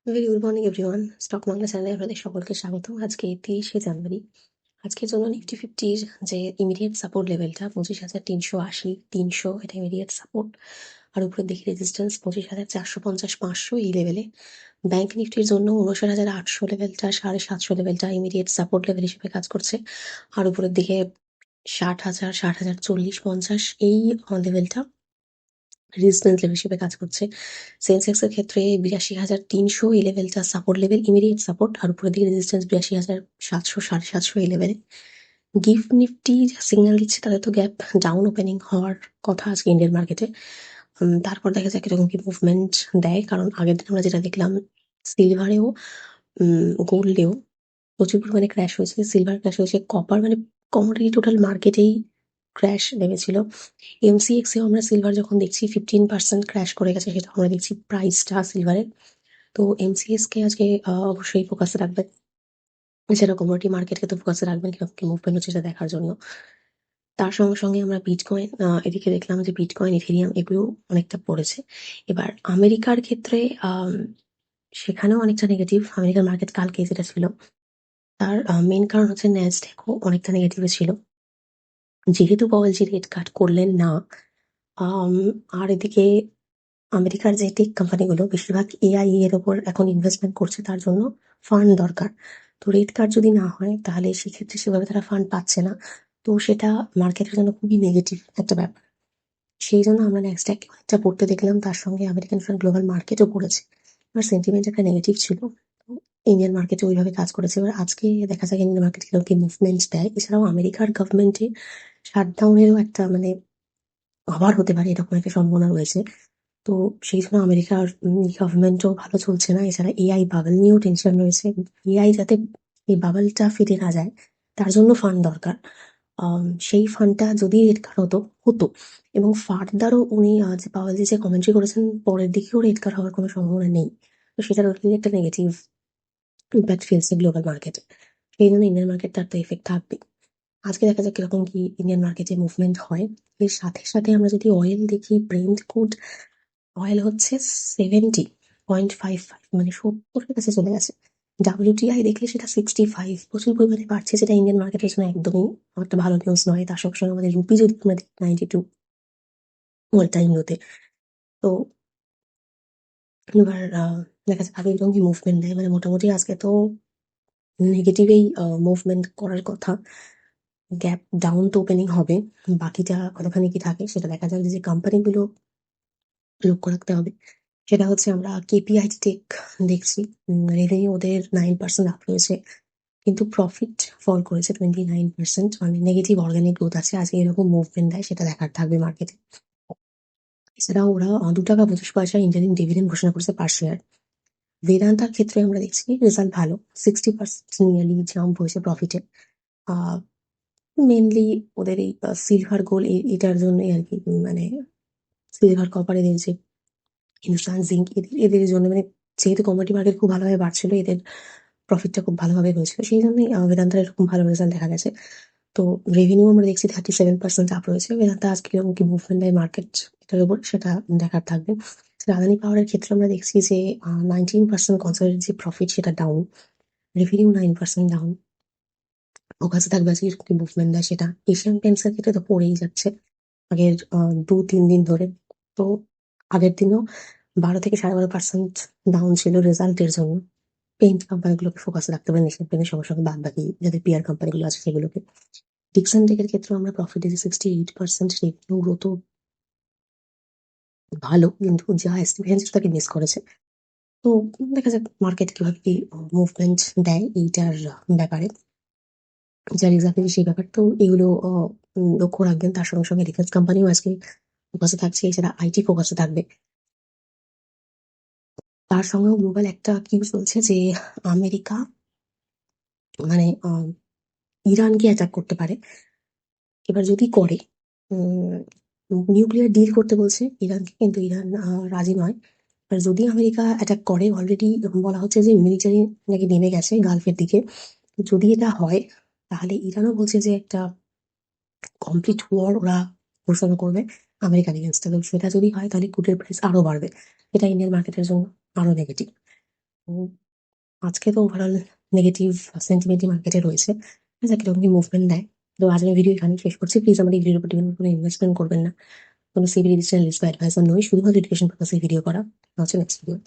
Very good morning everyone. Stock Bangla চ্যানেলে আপনাদের সকলকে স্বাগত। আজকে 30শে জানুয়ারি। আজকের জন্য নিফটি ফিফটির যে ইমিডিয়েট সাপোর্ট লেভেলটা 25,380, 300 এটা ইমিডিয়েট সাপোর্ট। আর উপরে দেখি রেজিস্ট্যান্স 25,450, 500 এই লেভেলে। ব্যাংক নিফটির জন্য 59,800 লেভেলটা, 750 লেভেলটা ইমিডিয়েট সাপোর্ট লেভেল হিসেবে কাজ করছে। আর উপরের দিকে 60,000, 60,000, 40, 50 এই লেভেলটা রেজিস্ট্যান্স লেভেল হিসেবে কাজ করছে। সেন্সেক্স এর ক্ষেত্রে 82,300 এই লেভেলটা সাপোর্ট লেভেল, ইমিডিয়েট সাপোর্ট। আর উপরের দিকে রেজিস্ট্যান্স 82,700, 750 এই লেভেলে। গিফট নিফটি যা সিগন্যাল দিচ্ছে তাদের তো গ্যাপ ডাউন ওপেনিং হওয়ার কথা আজকে ইন্ডিয়ান মার্কেটে। তারপর দেখা যাক কিরকম কি মুভমেন্ট দেয়, কারণ আগের দিন আমরা যেটা দেখলাম সিলভারেও গোল্ডেও প্রচুর পরিমাণে ক্র্যাশ হয়েছে। সিলভার ক্র্যাশ হয়েছে, কপার মানে কমোডিটি টোটাল মার্কেটেই ক্র্যাশ নেমেছিল। এমসিএক্স এও আমরা সিলভার যখন দেখছি 15% ক্র্যাশ করে গেছে, সেটা আমরা দেখছি প্রাইসটা সিলভারের। তো এমসিএক্স কে আজকে অবশ্যই ফোকাসে রাখবেন, এছাড়া কমোডিটি মার্কেটকে তো ফোকাসে রাখবেন কিরকম কি মুভমেন্ট হচ্ছে সেটা দেখার জন্য। তার সঙ্গে সঙ্গে আমরা বিটকয়েন এদিকে দেখলাম যে বিটকয়েন, ইথেরিয়াম এগুলো অনেকটা পড়েছে। এবার আমেরিকার ক্ষেত্রে সেখানেও অনেকটা নেগেটিভ। আমেরিকার মার্কেট কালকে যেটা ছিল তার মেন কারণ হচ্ছে ন্যাসড্যাকও অনেকটা নেগেটিভে ছিল, যেহেতু পাওয়েল রেট কাট করলেন না। আম, আর এদিকে আমেরিকার যে টেক কোম্পানিগুলো বেশিরভাগ এআই এর ওপর এখন ইনভেস্টমেন্ট করছে, তার জন্য ফান্ড দরকার। তো রেট কাট যদি না হয় তাহলে সেক্ষেত্রে সেভাবে তারা ফান্ড পাচ্ছে না। তো সেটা মার্কেটের জন্য খুবই নেগেটিভ একটা ব্যাপার। সেই জন্য আমরা ন্যাসড্যাক অনেকটা পড়তে দেখলাম, তার সঙ্গে আমেরিকান গ্লোবাল মার্কেটও পড়েছে। আর সেন্টিমেন্ট একটা নেগেটিভ ছিল। ইন্ডিয়ান মার্কেটে ওইভাবে কাজ করেছে। এবার আজকে দেখা যাক ইন্ডিয়ান মার্কেট কিরকম কি মুভমেন্ট দেয়। এছাড়াও আমেরিকার গভর্নমেন্টে শাটডাউনেরও একটা মানে আবার হতে পারে এরকম একটা সম্ভাবনা রয়েছে। তো সেই জন্য আমেরিকার গভর্নমেন্টও ভালো চলছে না। এছাড়া এআই বাবল নিয়েও টেনশন রয়েছে। এআই যাতে এই বাবলটা ফেটে না যায় তার জন্য ফান্ড দরকার। সেই ফান্ডটা যদি রেট কাট হতো হতো এবং ফার্দারও উনি যে পাওয়েল যে কমেন্ট্রি করেছেন পরের দিকেও রেট কাট হওয়ার কোনো সম্ভাবনা নেই। তো সেটা টোটালি একটা নেগেটিভ ইম্প্যাক্ট ফেলছে গ্লোবাল মার্কেটে। সেই জন্য ইন্ডিয়ান মার্কেট তার তো এফেক্ট থাকবে। আজকে দেখা যাক কিরকম কি ইন্ডিয়ান মার্কেটে মুভমেন্ট হয়। এর সাথে সাথে আমরা যদি অয়েল দেখি, ব্রেন্ট ক্রুড অয়েল হচ্ছে 70.55 মানে 70-এর কাছে চলে গেছে। ডাব্লিউটিআই দেখলে সেটা 65 প্রচুর পরিমাণে বাড়ছে, যেটা ইন্ডিয়ান মার্কেটের জন্য একদমই একটা ভালো নিউজ নয়। তার সঙ্গে সঙ্গে আমাদের রুপি যদি আমরা দেখি 92 অল টাইম লোতে। তো এবার দেখা যাক আগে এরকম কি মুভমেন্ট দেয়। মানে মোটামুটি আজকে তো নেগেটিভেই মুভমেন্ট করার কথা। গ্যাপ ডাউন তো ওপেনিং হবে, বাকিটা কতখানি কি থাকে সেটা দেখা যাক। যে কোম্পানিগুলো লক্ষ্য রাখতে হবে সেটা হচ্ছে আমরা কেপিআই টেক দেখছি। রেভিনিউ ওদের 9% আপ রয়েছে, কিন্তু প্রফিট ফল করেছে 29%, মানে নেগেটিভ অর্গানিক গ্রোথ আছে। আজকে এরকম মুভমেন্ট দেয় সেটা দেখার থাকবে মার্কেটে। এছাড়াও ওরা 2 টাকা 25 পয়সা ইন্টারিম ডিভিডেন্ড ঘোষণা করেছে পার শেয়ার। বেদান্তার ক্ষেত্রে আমরা দেখছি রেজাল্ট ভালো, 60% নিয়ারলি জাম্প হয়েছে প্রফিটে। মেনলি ওদের এই সিলভার গোল্ড এটার জন্যই আর কি, মানে সিলভার কপার এদের যে হিন্দুস্তান জিঙ্ক এদের এদের জন্য, মানে যেহেতু কমোডিটি মার্কেট খুব ভালোভাবে বাড়ছিল, এদের প্রফিটটা খুব ভালোভাবে হয়েছিল, সেই জন্যই বেদান্তার এরকম ভালো রেজাল্ট দেখা গেছে। তো রেভিনিউ আমরা দেখছি 37% আপ রয়েছে। বেদান্তা আজকে কিরকম কি মুভমেন্ট দেয় মার্কেট এটার উপর সেটা দেখার থাকবে। আদানি পাওয়ারের ক্ষেত্রে আমরা দেখছি যে 19% কনসোলিডেটেড যে প্রফিট সেটা ডাউন, রেভিনিউ 9% ডাউন। ফোকাসে থাকবে আজকে কি মুভমেন্ট দেয় সেটা। এশিয়ান পেন্টসের ক্ষেত্রে তো পড়েই যাচ্ছে আগের 2-3 দিন ধরে। তো আগের দিনও 12 থেকে 12.5% ডাউন ছিল রেজাল্টের জন্য। পেইন্ট কোম্পানিগুলোকে ফোকাসে রাখতে হবে, এশিয়ান পেইন্টের সঙ্গে সঙ্গে বাদ বাকি যাদের পিয়ার কোম্পানিগুলো আছে সেগুলোকে। ডিক্সন টেকের ক্ষেত্রে আমরা প্রফিট দিয়েছি 68%, রেভিনিউ গ্রোথও ভালো, কিন্তু যা এস্টিমেশন ছিল তাকে মিস করেছে। তো দেখা যাক মার্কেট কিভাবে কি মুভমেন্ট দেয় এইটার ব্যাপারে, যা এক্সাক্টলি সেই ব্যাপার। তো এগুলো লক্ষ্য রাখবেন। তার সঙ্গে সঙ্গে ডিফেন্স কোম্পানিও আজকে ফোকাসে থাকছে, এছাড়া আইটি ফোকাসে থাকবে। তার সঙ্গেও গ্লোবাল একটা কি চলছে যে আমেরিকা মানে ইরানকে অ্যাটাক করতে পারে। এবার যদি করে নিউক্লিয়ার ডিল করতে বলছে ইরানকে, কিন্তু ইরান রাজি নয়। এবার যদি আমেরিকা অ্যাটাক করে, অলরেডি বলা হচ্ছে যে মিলিটারি নাকি নেমে গেছে গালফের দিকে। যদি এটা হয় তাহলে ইরানও বলছে যে একটা কমপ্লিট ওয়ার ওরা ঘোষণা করবে আমেরিকান এগেনস্টে। তো সেটা যদি হয় তাহলে ক্রুডের প্রাইস আরো বাড়বে, এটা ইন্ডিয়ান মার্কেটের জন্য আরো নেগেটিভ। উম, আজকে তো ওভারঅল নেগেটিভ সেন্টিমেন্টই মার্কেটে রয়েছে। আচ্ছা, কিরকম কি মুভমেন্ট দেয়। তো আজ আমি ভিডিও এখানে শেষ করছি। প্লিজ আমার এই ভিডিওর উপর কোনো ইনভেস্টমেন্ট করবেন না। কোনো সিবি রেজিস্টার লিস্ট বা অ্যাডভাইসার নই, শুধুমাত্র এডুকেশন পারপাসে ভিডিও করা। হচ্ছে নেক্সট ভিডিও।